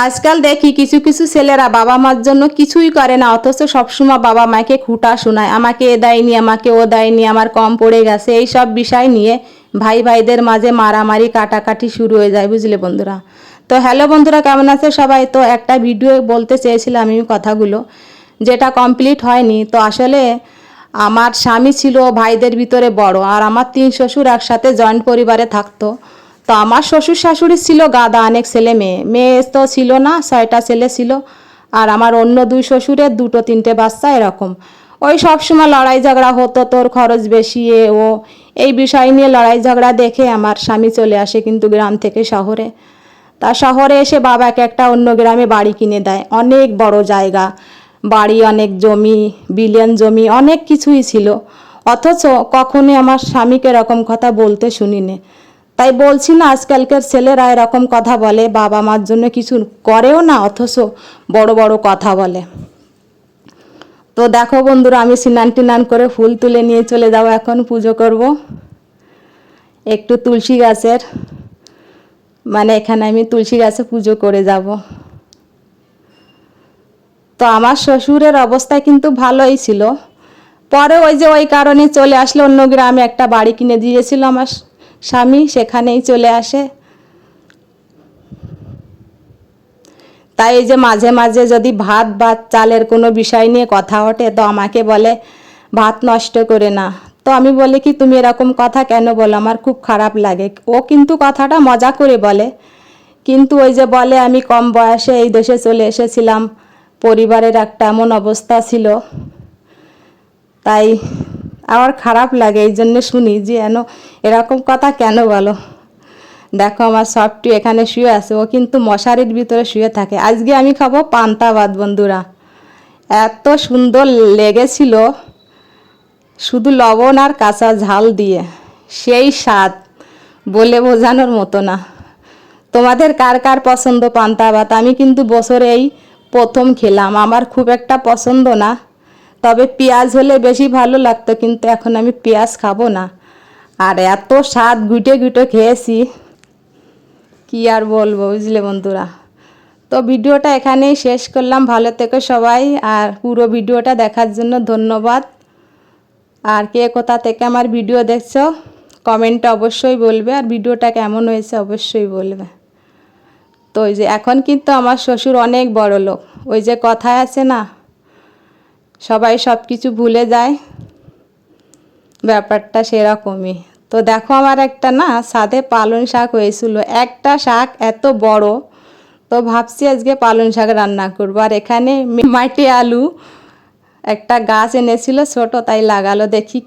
আজকাল দেখি কিছু কিছু ছেলেরা বাবা মার জন্য কিছুই করে না, অথচ সবসময় বাবা মাকে খুঁটা শোনায়, আমাকে এ দেয়নি, আমাকে ও দেয়নি, আমার কম পড়ে গেছে, এই সব বিষয় নিয়ে ভাই ভাইদের মাঝে মারামারি কাটাকাটি শুরু হয়ে যায়, বুঝলে বন্ধুরা। তো হ্যালো বন্ধুরা, কেমন আছে সবাই? তো একটা ভিডিও বলতে চেয়েছিলাম আমি কথাগুলো, যেটা কমপ্লিট হয়নি। তো আসলে আমার স্বামী ছিল ভাইদের ভিতরে বড়, আর আমার 3 শ্বশুর একসাথে জয়েন্ট পরিবারে থাকতো। তো আমার শ্বশুর শাশুড়ি ছিল গাদা, অনেক ছেলে মেয়ে, মেয়ে তো ছিল না, 6টা ছেলে ছিল। আর আমার অন্য 2 শ্বশুরের 2-3টে বাচ্চা, এরকম। ওই সব সময় লড়াই ঝগড়া হতো, তোর খরচ বেশি ও এই বিষয় নিয়ে লড়াই ঝগড়া দেখে আমার স্বামী চলে আসে কিন্তু গ্রাম থেকে শহরে। তা শহরে এসে বাবাকে একটা অন্য গ্রামে বাড়ি কিনে দেয়, অনেক বড় জায়গা, বাড়ি, অনেক জমি, বিলিয়ন জমি, অনেক কিছুই ছিল। অথচ কখনোই আমার স্বামীকে এরকম কথা বলতে শুনিনি। তাই বলছি না, আজকালকার ছেলেরা এরকম কথা বলে, বাবা মার জন্য কিছু করেও না, অথচ বড় বড় কথা বলে। তো দেখো বন্ধুরা, আমি স্নান টিনান করে ফুল তুলে নিয়ে চলে যাবো, এখন পুজো করব। একটু তুলসী গাছের, মানে এখানে আমি তুলসী গাছে পুজো করে যাব। তো আমার শ্বশুরের অবস্থা কিন্তু ভালোই ছিল, পরে ওই যে ওই কারণে চলে আসলে, অন্য গ্রামে একটা বাড়ি কিনে দিয়েছিল আমার স্বামী, সেখানেই চলে আসে। তাই এই যে মাঝে মাঝে যদি ভাত বা চালের কোনো বিষয় নিয়ে কথা ওঠে, তো আমাকে বলে ভাত নষ্ট করে না। তো আমি বলি কি, তুমি এরকম কথা কেন বলো, আমার খুব খারাপ লাগে। ও কিন্তু কথাটা মজা করে বলে, কিন্তু ওই যে বলে আমি কম বয়সে এই দেশে চলে এসেছিলাম, পরিবারের একটা এমন অবস্থা ছিল, তাই আমার খারাপ লাগে, এই জন্য শুনি যে এরকম কথা কেন বলো। দেখো আমার সবটি এখানে শুয়ে আছে, ও কিন্তু মশারির ভিতরে শুয়ে থাকে। আজকে আমি খাবো পান্তা ভাত বন্ধুরা, এত সুন্দর লেগেছিল, শুধু লবণ আর কাঁচা ঝাল দিয়ে, সেই স্বাদ বলে বোঝানোর মতো না। তোমাদের কার কার পছন্দ পান্তা ভাত? আমি কিন্তু বছরে এই প্রথম খেলাম, আমার খুব একটা পছন্দ না, তবে পেঁয়াজ হলে বেশি ভালো লাগতো, কিন্তু এখন আমি পেঁয়াজ খাবো না। আর এত স্বাদ, গুটে গুটে খেয়েছি, কি আর বলবো, বুঝলে বন্ধুরা। তো ভিডিওটা এখানেই শেষ করলাম, ভালো থেকো সবাই, আর পুরো ভিডিওটা দেখার জন্য ধন্যবাদ। আর কে কোথা থেকে আমার ভিডিও দেখছো কমেন্টে অবশ্যই বলবে, আর ভিডিওটা কেমন হয়েছে অবশ্যই বলবে। তো ওই যে এখন কিন্তু আমার শ্বশুর অনেক বড় লোক, ওই যে কথায় আছে না, সবাই সব কিছু ভুলে যায়, ব্যাপারটা সেরকমই। তো দেখো আমার একটা না ছাদে পালং শাক হয়েছিল, একটা শাক এত বড়, তো ভাবছি আজকে পালং শাক রান্না করবো। আর এখানে মাটি আলু একটা গাছ এনেছিল ছোট, তাই লাগালো, দেখি